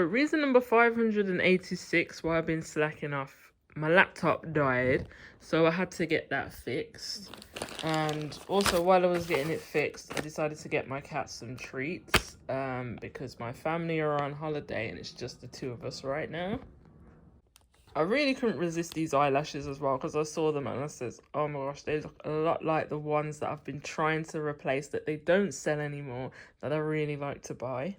reason number 586 why I've been slacking off. My laptop died, so I had to get that fixed. And also, while I was getting it fixed, I decided to get my cat some treats because my family are on holiday and it's just the two of us right now. I really couldn't resist these eyelashes as well because I saw them and I said, oh my gosh, they look a lot like the ones that I've been trying to replace that they don't sell anymore that I really like to buy.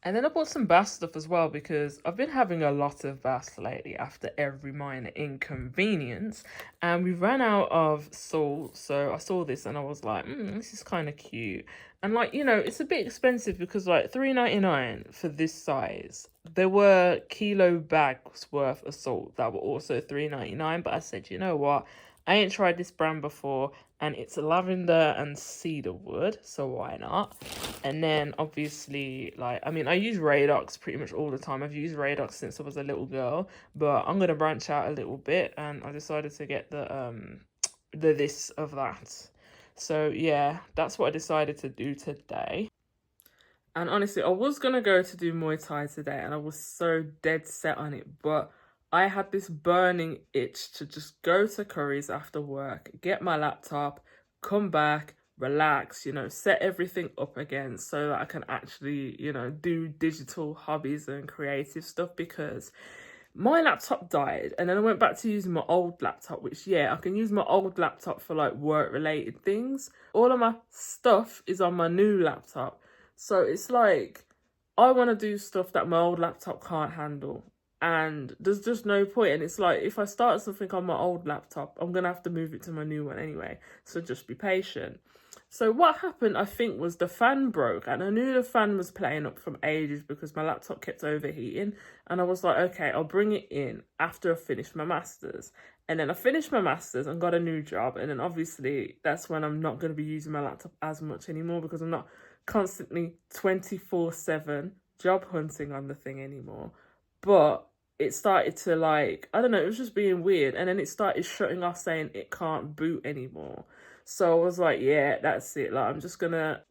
And then I bought some bath stuff as well because I've been having a lot of baths lately after every minor inconvenience. And we ran out of salt, so I saw this and I was like, this is kind of cute. And like, you know, it's a bit expensive because like $3.99 for this size. There were kilo bags worth of salt that were also $3.99, but I said, you know what? I ain't tried this brand before, and it's lavender and cedar wood, so why not? And then obviously, like, I mean, I use Radox pretty much all the time. I've used Radox since I was a little girl, but I'm gonna branch out a little bit, and I decided to get the this of that. So yeah, that's what I decided to do today. And honestly, I was gonna go to do Muay Thai today, and I was so dead set on it, but I had this burning itch to just go to Curry's after work, get my laptop, come back, relax, you know, set everything up again so that I can actually, you know, do digital hobbies and creative stuff because my laptop died and then I went back to using my old laptop, which, yeah, I can use my old laptop for like work-related things. All of my stuff is on my new laptop. So it's like, I want to do stuff that my old laptop can't handle. And there's just no point. And it's like, if I start something on my old laptop, I'm going to have to move it to my new one anyway. So just be patient. So what happened, I think, was the fan broke. And I knew the fan was playing up from ages because my laptop kept overheating. And I was like, okay, I'll bring it in after I finish my master's. And then I finished my master's and got a new job. And then obviously that's when I'm not going to be using my laptop as much anymore because I'm not constantly 24/7 job hunting on the thing anymore. But it started to like, I don't know, it was just being weird. And then it started shutting off saying it can't boot anymore. So I was like, yeah, that's it. Like, I'm just going to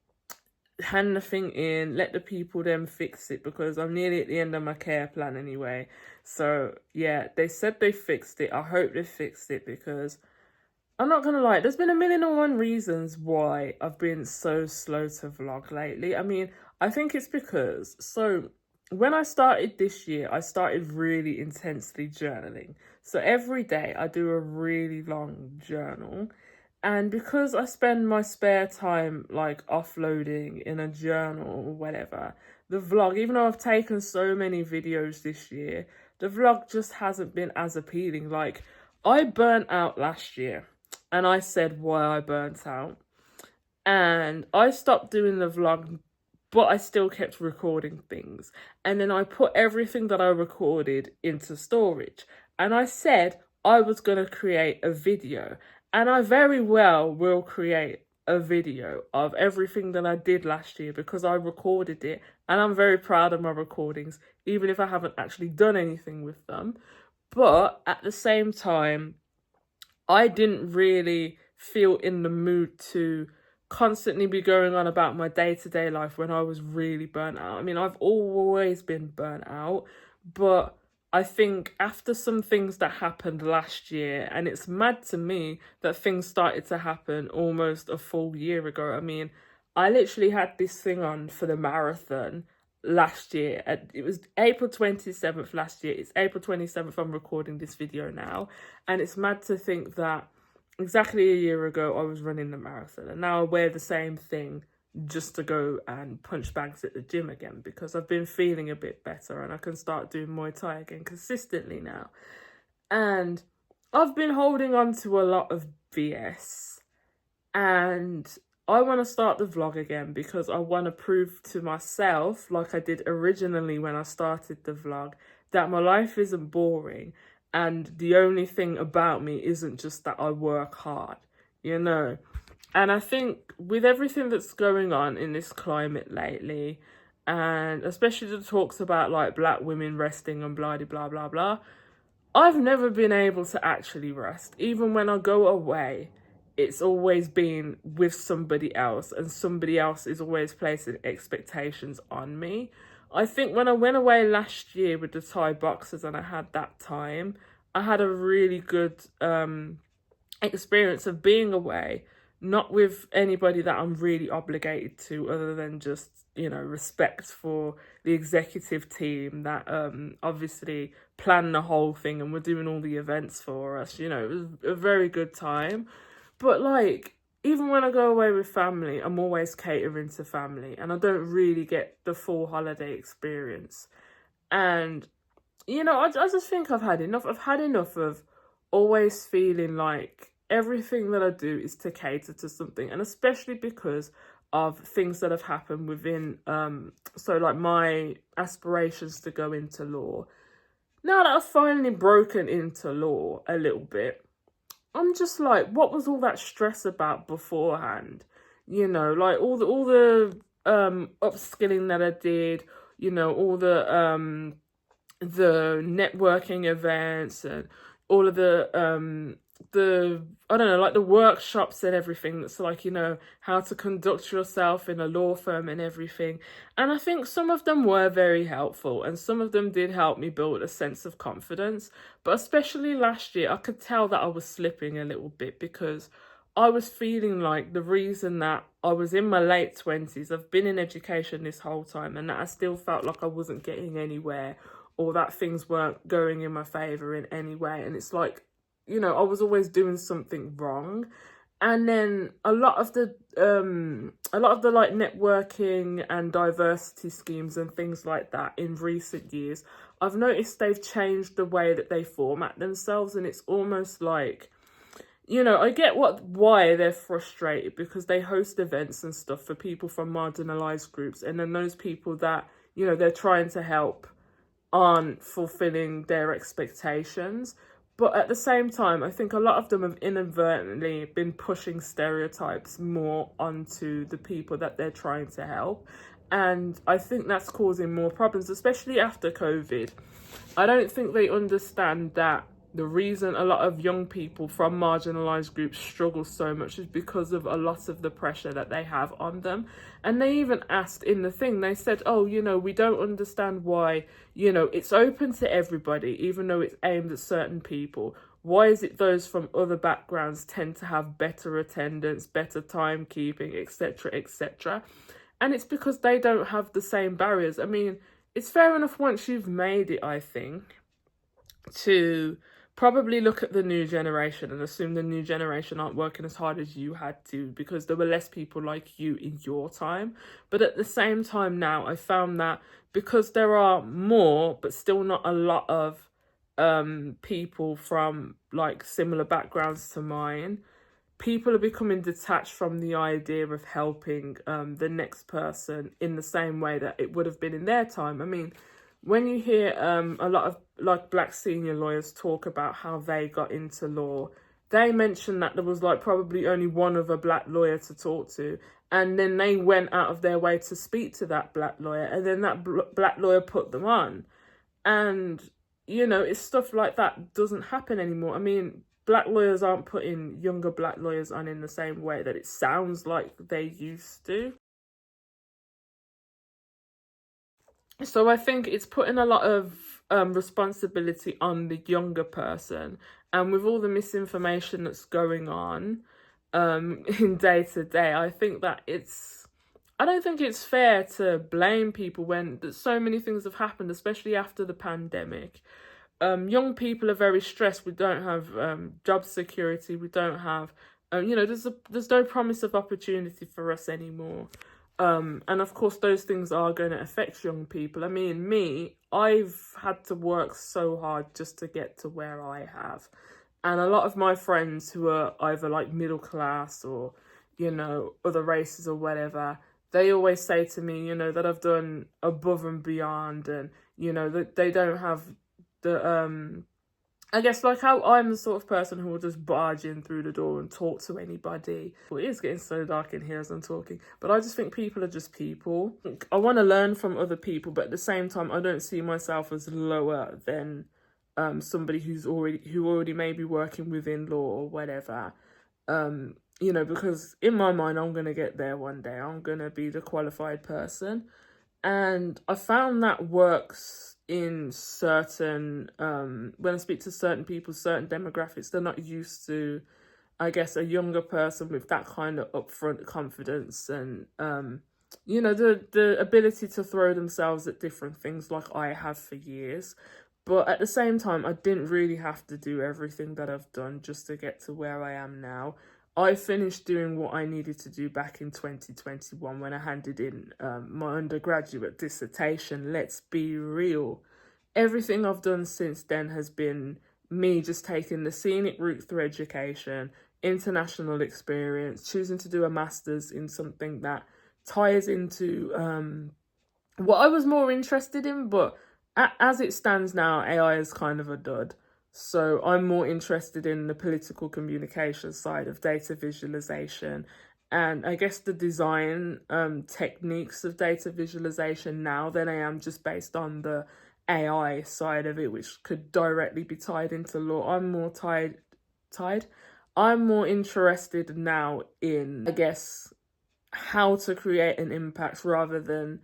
hand the thing in, let the people then fix it because I'm nearly at the end of my care plan anyway. So yeah, they said they fixed it. I hope they fixed it because I'm not going to lie, there's been 1,000,001 reasons why I've been so slow to vlog lately. I mean, I think it's because, when I started this year, I started really intensely journaling. So every day I do a really long journal. And because I spend my spare time like offloading in a journal or whatever, the vlog, even though I've taken so many videos this year, the vlog just hasn't been as appealing. Like, I burnt out last year and I said why I burnt out. And I stopped doing the vlog, but I still kept recording things. And then I put everything that I recorded into storage. And I said I was going to create a video. And I very well will create a video of everything that I did last year because I recorded it. And I'm very proud of my recordings, even if I haven't actually done anything with them. But at the same time, I didn't really feel in the mood to constantly be going on about my day-to-day life when I was really burnt out. I mean, I've always been burnt out, but I think after some things that happened last year, and it's mad to me that things started to happen almost a full year ago. I mean, I literally had this thing on for the marathon last year. It was April 27th last year. It's April 27th I'm recording this video now, and it's mad to think that exactly a year ago, I was running the marathon and now I wear the same thing just to go and punch bags at the gym again because I've been feeling a bit better and I can start doing Muay Thai again consistently now. And I've been holding on to a lot of BS and I want to start the vlog again because I want to prove to myself, like I did originally when I started the vlog, that my life isn't boring. And the only thing about me isn't just that I work hard, you know. And I think with everything that's going on in this climate lately, and especially the talks about like black women resting and blah, blah, blah, blah, I've never been able to actually rest. Even when I go away, it's always been with somebody else and somebody else is always placing expectations on me. I think when I went away last year with the Thai boxers and I had that time, I had a really good experience of being away, not with anybody that I'm really obligated to, other than just, respect for the executive team that obviously planned the whole thing and were doing all the events for us. It was a very good time. But like, even when I go away with family, I'm always catering to family and I don't really get the full holiday experience. And, I just think I've had enough. I've had enough of always feeling like everything that I do is to cater to something. And especially because of things that have happened within, so like my aspirations to go into law. Now that I've finally broken into law a little bit, I'm just like, what was all that stress about beforehand? Like all the upskilling that I did, all the networking events and all of the I don't know, like the workshops and everything that's like, how to conduct yourself in a law firm and everything. And I think some of them were very helpful and some of them did help me build a sense of confidence. But especially last year, I could tell that I was slipping a little bit because I was feeling like the reason that I was in my late 20s, I've been in education this whole time, and that I still felt like I wasn't getting anywhere or that things weren't going in my favour in any way. And it's like, I was always doing something wrong. And then a lot of the like networking and diversity schemes and things like that in recent years, I've noticed they've changed the way that they format themselves, and it's almost like, I get why they're frustrated, because they host events and stuff for people from marginalised groups, and then those people that, they're trying to help aren't fulfilling their expectations. But at the same time, I think a lot of them have inadvertently been pushing stereotypes more onto the people that they're trying to help. And I think that's causing more problems, especially after COVID. I don't think they understand that the reason a lot of young people from marginalised groups struggle so much is because of a lot of the pressure that they have on them. And they even asked in the thing, they said, oh, we don't understand why, it's open to everybody, even though it's aimed at certain people. Why is it those from other backgrounds tend to have better attendance, better timekeeping, etc., etc.? And it's because they don't have the same barriers. I mean, it's fair enough once you've made it, I think, to probably look at the new generation and assume the new generation aren't working as hard as you had to because there were less people like you in your time. But at the same time now, I found that because there are more, but still not a lot of people from like similar backgrounds to mine, people are becoming detached from the idea of helping the next person in the same way that it would have been in their time. I mean, when you hear a lot of like black senior lawyers talk about how they got into law, they mentioned that there was like probably only one other black lawyer to talk to, and then they went out of their way to speak to that black lawyer, and then that black lawyer put them on. And it's stuff like that doesn't happen anymore. I mean, black lawyers aren't putting younger black lawyers on in the same way that it sounds like they used to. So I think it's putting a lot of responsibility on the younger person. And with all the misinformation that's going on in day to day, I don't think it's fair to blame people when so many things have happened, especially after the pandemic. Young people are very stressed. We don't have job security. We don't have, there's no promise of opportunity for us anymore. And of course, those things are going to affect young people. I mean, I've had to work so hard just to get to where I have. And a lot of my friends who are either like middle class or, other races or whatever, they always say to me, that I've done above and beyond, and, that they don't have the I guess like how I'm the sort of person who will just barge in through the door and talk to anybody. Well, it is getting so dark in here as I'm talking, but I just think people are just people. I want to learn from other people, but at the same time, I don't see myself as lower than somebody who already may be working within law or whatever. Because in my mind, I'm gonna get there one day. I'm gonna be the qualified person. And I found that works in certain, when I speak to certain people, certain demographics, they're not used to, I guess, a younger person with that kind of upfront confidence and, the ability to throw themselves at different things like I have for years. But at the same time, I didn't really have to do everything that I've done just to get to where I am now. I finished doing what I needed to do back in 2021 when I handed in my undergraduate dissertation. Let's be real. Everything I've done since then has been me just taking the scenic route through education, international experience, choosing to do a master's in something that ties into what I was more interested in, but as it stands now, AI is kind of a dud. So I'm more interested in the political communication side of data visualization and I guess the design techniques of data visualization now than I am just based on the AI side of it, which could directly be tied into law. I'm more tied. I'm more interested now in, I guess, how to create an impact rather than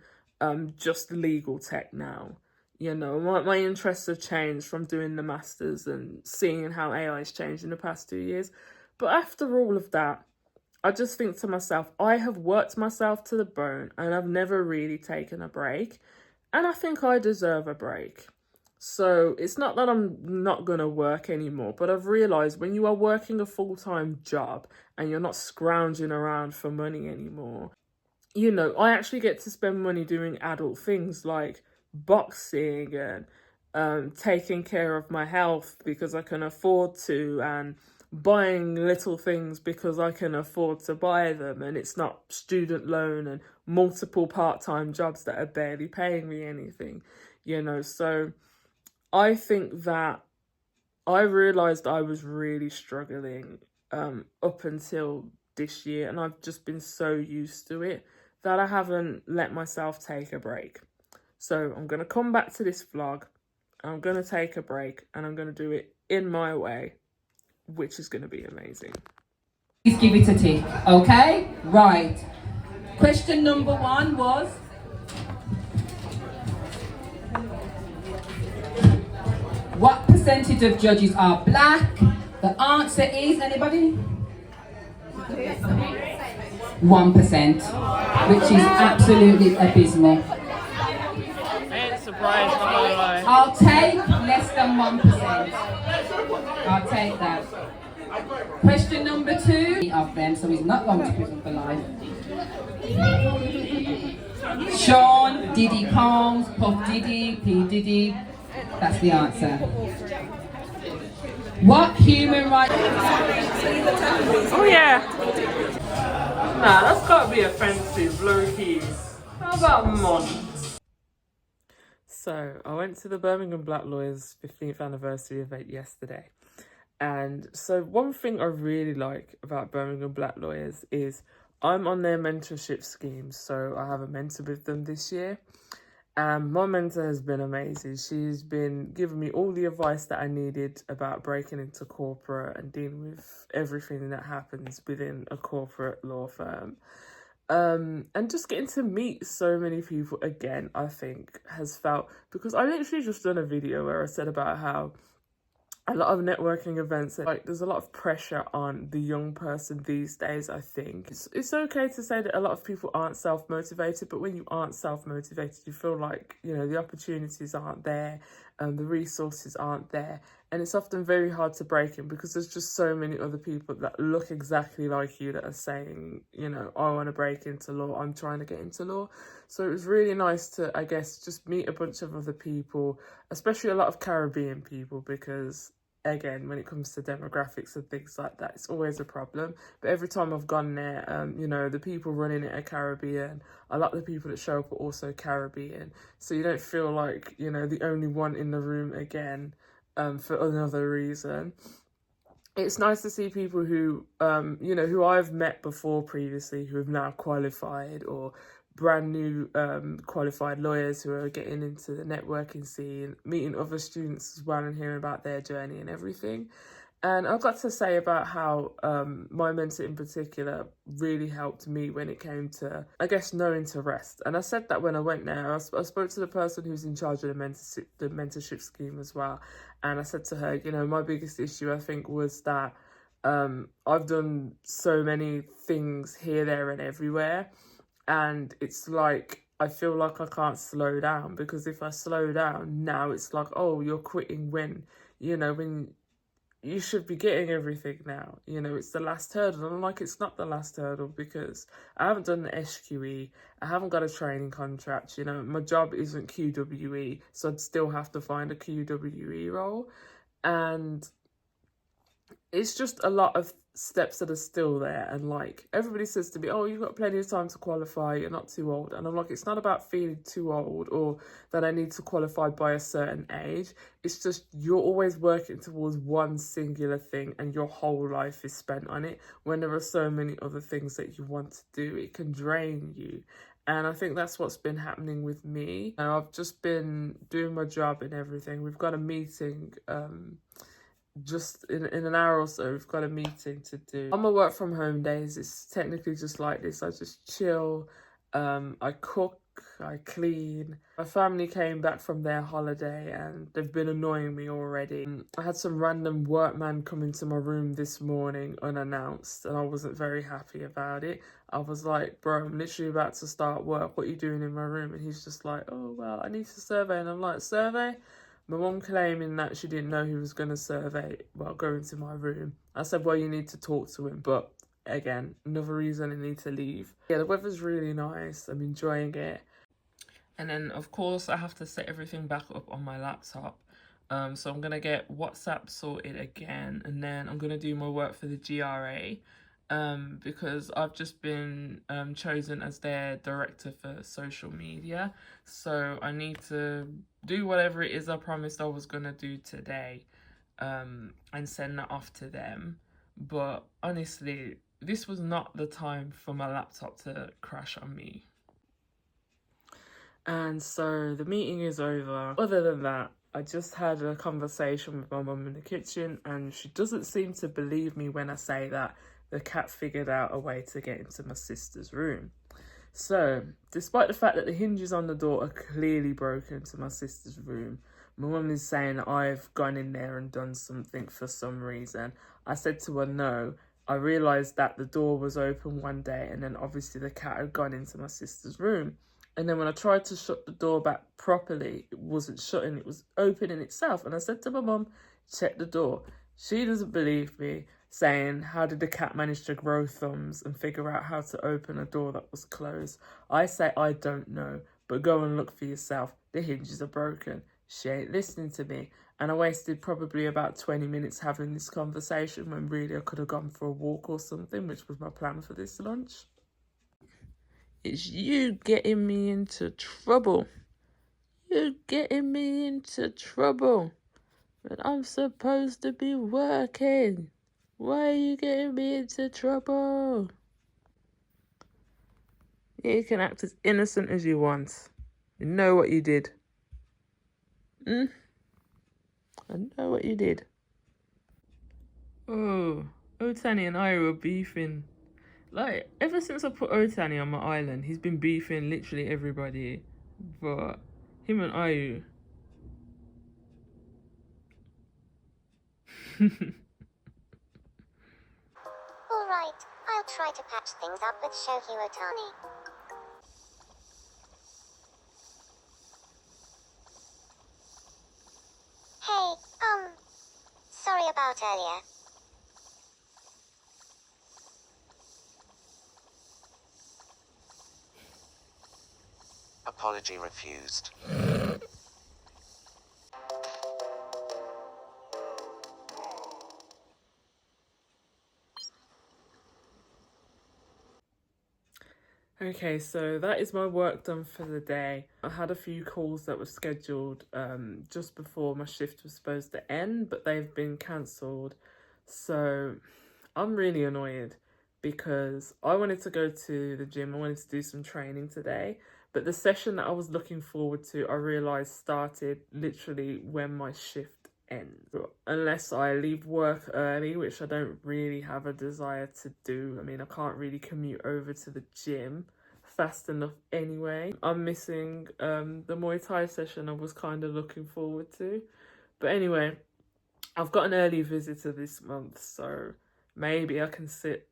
just legal tech now. My interests have changed from doing the masters and seeing how AI has changed in the past 2 years. But after all of that, I just think to myself, I have worked myself to the bone and I've never really taken a break. And I think I deserve a break. So it's not that I'm not going to work anymore, but I've realised when you are working a full-time job and you're not scrounging around for money anymore, I actually get to spend money doing adult things like boxing and taking care of my health because I can afford to, and buying little things because I can afford to buy them, and it's not student loan and multiple part-time jobs that are barely paying me anything, so I think that I realised I was really struggling up until this year, and I've just been so used to it that I haven't let myself take a break. So I'm going to come back to this vlog, I'm going to take a break, and I'm going to do it in my way, which is going to be amazing. Please give it a tick, okay? Right. Question number 1 was, what percentage of judges are black? The answer is, anybody? 1%, which is absolutely abysmal. Surprised, not gonna lie. I'll take less than 1%. I'll take that. Question number 2 of them, so he's not going to prison for life. Sean, Diddy Combs, Puff Diddy, P Diddy. That's the answer. What human rights? Oh yeah. Nah, that's gotta be offensive, low keys. How about months? So I went to the Birmingham Black Lawyers 15th anniversary event yesterday. And so one thing I really like about Birmingham Black Lawyers is I'm on their mentorship scheme. So I have a mentor with them this year. And my mentor has been amazing. She's been giving me all the advice that I needed about breaking into corporate and dealing with everything that happens within a corporate law firm. And just getting to meet so many people again, I think, has felt, because I literally just done a video where I said about how a lot of networking events, like there's a lot of pressure on the young person these days, I think. It's okay to say that a lot of people aren't self-motivated, but when you aren't self-motivated, you feel like, the opportunities aren't there, the resources aren't there. And it's often very hard to break in because there's just so many other people that look exactly like you that are saying, I want to break into law, I'm trying to get into law. So it was really nice to, I guess, just meet a bunch of other people, especially a lot of Caribbean people, because again, when it comes to demographics and things like that, it's always a problem. But every time I've gone there, the people running it are Caribbean. A lot of the people that show up are also Caribbean. So you don't feel like, the only one in the room again for another reason. It's nice to see people who, who I've met before previously, who have now qualified, or brand new qualified lawyers who are getting into the networking scene, meeting other students as well and hearing about their journey and everything. And I've got to say about how my mentor in particular really helped me when it came to, I guess, knowing to rest. And I said that when I went there. I spoke to the person who's in charge of the mentorship scheme as well. And I said to her, you know, my biggest issue, I think, was that I've done so many things here, there and everywhere. And it's like, I feel like I can't slow down, because if I slow down now, it's like, oh, you're quitting when, you know, when you should be getting everything now. You know, it's the last hurdle. And I'm like, it's not the last hurdle, because I haven't done the SQE. I haven't got a training contract. You know, my job isn't QWE, so I'd still have to find a QWE role. And it's just a lot of steps that are still there. And like, everybody says to me, oh, you've got plenty of time to qualify, you're not too old. And I'm like, it's not about feeling too old or that I need to qualify by a certain age. It's just, you're always working towards one singular thing and your whole life is spent on it, when there are so many other things that you want to do. It can drain you. And I think that's what's been happening with me. And I've just been doing my job and everything. We've got a meeting just in an hour or so. We've got a meeting to do. On my work from home days, it's technically just like this. I just chill, I cook, I clean. My family came back from their holiday and they've been annoying me already. I had some random workman come into my room this morning unannounced, and I wasn't very happy about it. I was like, bro, I'm literally about to start work, what are you doing in my room? And he's just like, oh, well, I need to survey. And I'm like, survey? My mum claiming that she didn't know who was going to survey, well, go into my room. I said, well, you need to talk to him. But again, another reason I need to leave. Yeah, the weather's really nice. I'm enjoying it. And then, of course, I have to set everything back up on my laptop. So I'm going to get WhatsApp sorted again. And then I'm going to do my work for the GRA. Because I've just been chosen as their director for social media. So I need to do whatever it is I promised I was going to do today, and send that off to them. But honestly, this was not the time for my laptop to crash on me. And so the meeting is over. Other than that, I just had a conversation with my mum in the kitchen, and she doesn't seem to believe me when I say that the cat figured out a way to get into my sister's room. So, despite the fact that the hinges on the door are clearly broken to my sister's room, my mum is saying I've gone in there and done something for some reason. I said to her, no. I realised that the door was open one day, and then obviously the cat had gone into my sister's room. And then when I tried to shut the door back properly, it wasn't shutting, it was opening itself. And I said to my mum, check the door. She doesn't believe me, saying, how did the cat manage to grow thumbs and figure out how to open a door that was closed? I say, I don't know, but go and look for yourself. The hinges are broken. She ain't listening to me. And I wasted probably about 20 minutes having this conversation, when really I could have gone for a walk or something, which was my plan for this lunch. It's you getting me into trouble. You're getting me into trouble. But I'm supposed to be working. Why are you getting me into trouble? You can act as innocent as you want. You know what you did. I know what you did. Oh, Otani and I were beefing. Like, ever since I put Otani on my island, he's been beefing literally everybody. But him and Ayu. Alright, I'll try to patch things up with Shohi Otani. Hey, sorry about earlier. Apology refused. Okay, so that is my work done for the day. I had a few calls that were scheduled just before my shift was supposed to end, but they've been cancelled. So I'm really annoyed, because I wanted to go to the gym. I wanted to do some training today, but the session that I was looking forward to, I realised started literally when my shift end. Unless I leave work early, which I don't really have a desire to do. I mean, I can't really commute over to the gym fast enough anyway. I'm missing the Muay Thai session I was kind of looking forward to. But anyway, I've got an early visitor this month, so maybe I can sit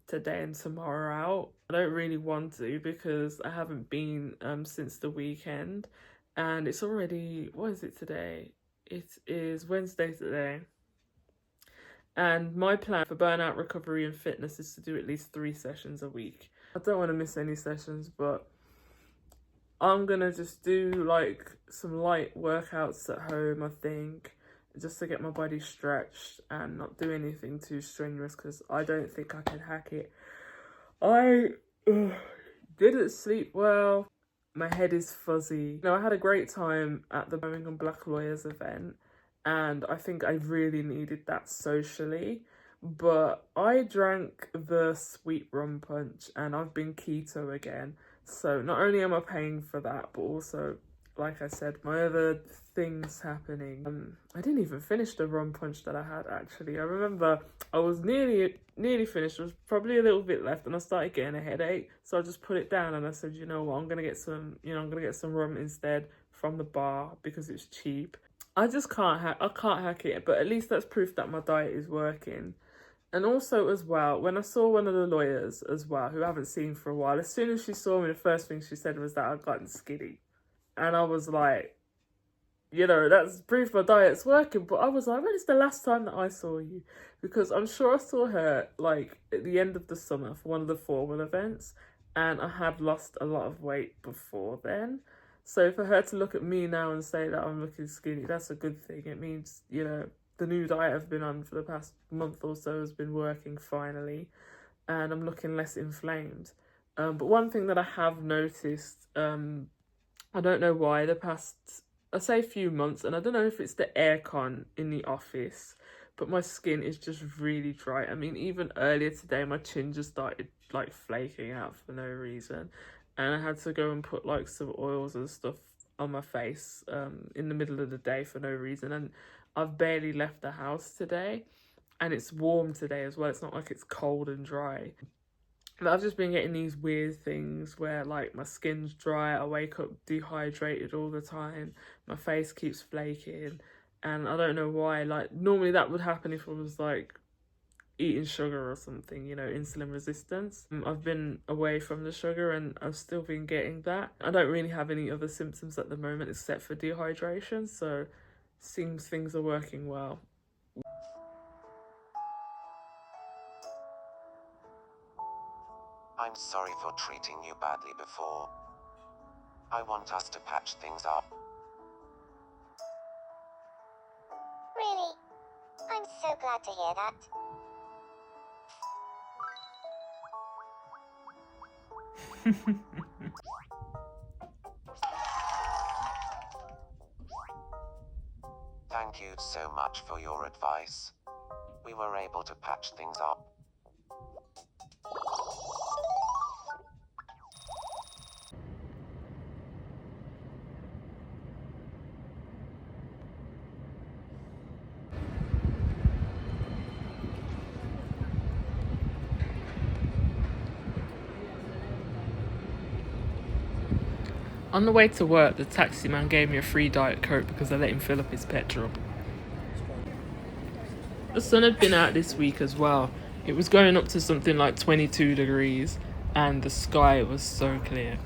today and tomorrow out. I don't really want to because I haven't been since the weekend, and it's already, what is it today? It is Wednesday today. And my plan for burnout recovery and fitness is to do at least 3 sessions a week. I don't want to miss any sessions, but I'm gonna just do like some light workouts at home, I think, just to get my body stretched and not do anything too strenuous because I don't think I can hack it. I didn't sleep well. My head is fuzzy. I had a great time at the Birmingham Black Lawyers event, and I think I really needed that socially. But I drank the sweet rum punch, and I've been keto again. So not only am I paying for that, but also, like I said, my other things happening. I didn't even finish the rum punch that I had, actually. I remember I was nearly finished. There was probably a little bit left, and I started getting a headache. So I just put it down, and I said, you know what, I'm gonna get some rum instead from the bar because it's cheap. I just can't hack it, but at least that's proof that my diet is working. And also as well, when I saw one of the lawyers as well, who I haven't seen for a while, as soon as she saw me, the first thing she said was that I'd gotten skinny. And I was like, that's proof my diet's working. But I was like, when is the last time that I saw you? Because I'm sure I saw her like at the end of the summer for one of the formal events, and I had lost a lot of weight before then. So for her to look at me now and say that I'm looking skinny, that's a good thing. It means, the new diet I've been on for the past month or so has been working finally, and I'm looking less inflamed. But one thing that I have noticed, I don't know why, the past, I say few months, and I don't know if it's the aircon in the office, but my skin is just really dry. I mean, even earlier today, my chin just started like flaking out for no reason, and I had to go and put like some oils and stuff on my face in the middle of the day for no reason. And I've barely left the house today, and it's warm today as well. It's not like it's cold and dry. But I've just been getting these weird things where like my skin's dry, I wake up dehydrated all the time, my face keeps flaking, and I don't know why. Like normally that would happen if I was like eating sugar or something, insulin resistance. I've been away from the sugar and I've still been getting that. I don't really have any other symptoms at the moment except for dehydration, so seems things are working well. I'm sorry for treating you badly before. I want us to patch things up. Really? I'm so glad to hear that. Thank you so much for your advice. We were able to patch things up. On the way to work, the taxi man gave me a free Diet Coke because I let him fill up his petrol. The sun had been out this week as well. It was going up to something like 22 degrees, and the sky was so clear.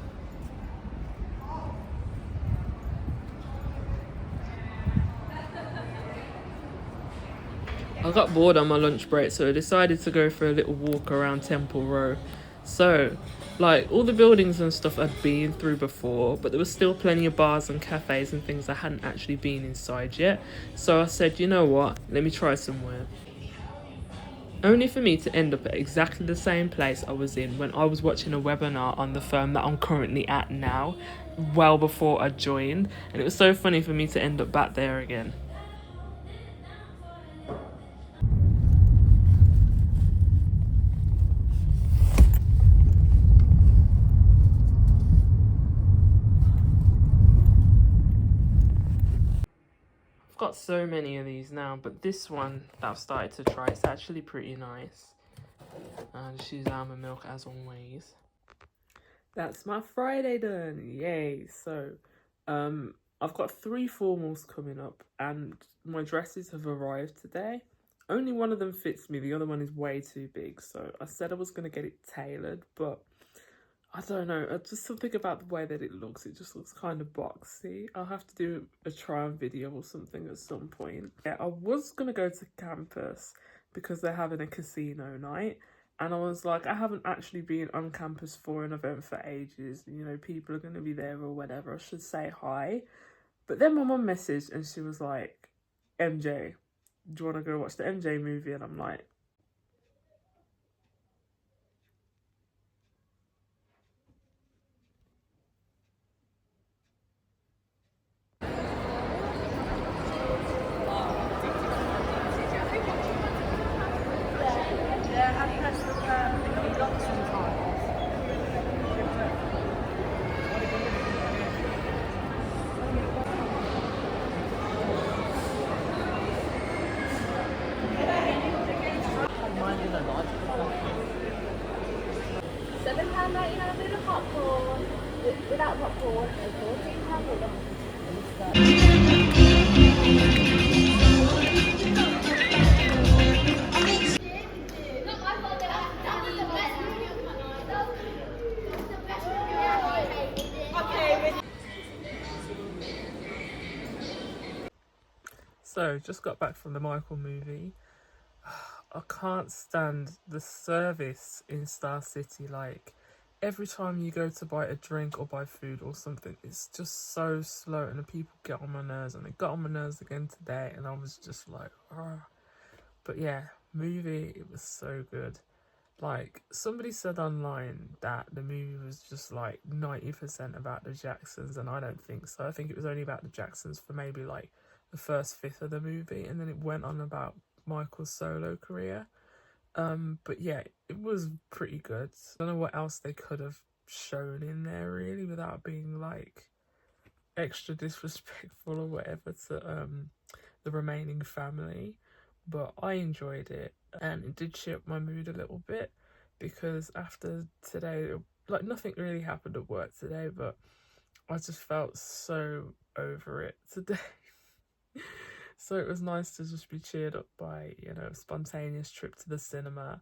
I got bored on my lunch break, so I decided to go for a little walk around Temple Row. So, like, all the buildings and stuff I'd been through before, but there was still plenty of bars and cafes and things I hadn't actually been inside yet. So I said, you know what, let me try somewhere. Only for me to end up at exactly the same place I was in when I was watching a webinar on the firm that I'm currently at now, well before I joined. And it was so funny for me to end up back there again. Got so many of these now, but this one that I've started to try, it's actually pretty nice. Just use almond milk as always. That's my Friday done, yay. So I've got 3 formals coming up and my dresses have arrived today. Only one of them fits me, the other one is way too big, so I said I was going to get it tailored, but I don't know, just something about the way that it just looks kind of boxy. I'll have to do a try on video or something at some point. Yeah, I was going to go to campus because they're having a casino night, and I was like, I haven't actually been on campus for an event for ages, you know, people are going to be there or whatever, I should say hi. But then my mum messaged and she was like, MJ, do you want to go watch the MJ movie? And I'm like, £7.99 with a popcorn, without popcorn, and £14 with a So, just got back from the Michael movie. I can't stand the service in Star City. Like, every time you go to buy a drink or buy food or something, it's just so slow and the people get on my nerves, and they got on my nerves again today, and I was just like, ah. But yeah, movie, it was so good. Like, somebody said online that the movie was just like 90% about the Jacksons, and I don't think so. I think it was only about the Jacksons for maybe like the first fifth of the movie, and then it went on about Michael's solo career. But yeah, it was pretty good. I don't know what else they could have shown in there really without being like extra disrespectful or whatever to the remaining family. But I enjoyed it, and it did cheer up my mood a little bit because after today, like, nothing really happened at work today, but I just felt so over it today. So it was nice to just be cheered up by, you know, a spontaneous trip to the cinema.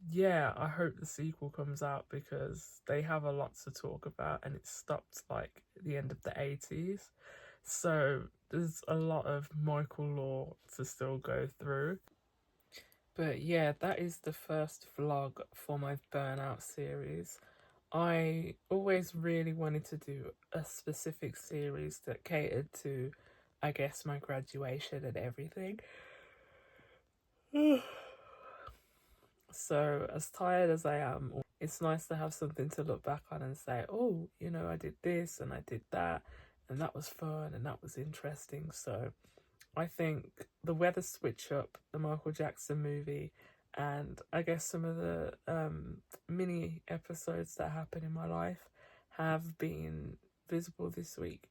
Yeah, I hope the sequel comes out because they have a lot to talk about, and it stopped like at the end of the 80s. So there's a lot of Michael lore to still go through. But yeah, that is the first vlog for my Burnout series. I always really wanted to do a specific series that catered to, I guess, my graduation and everything. So as tired as I am, it's nice to have something to look back on and say, oh, you know, I did this and I did that, and that was fun and that was interesting. So I think the weather switch up, the Michael Jackson movie, and I guess some of the mini episodes that happen in my life have been visible this week.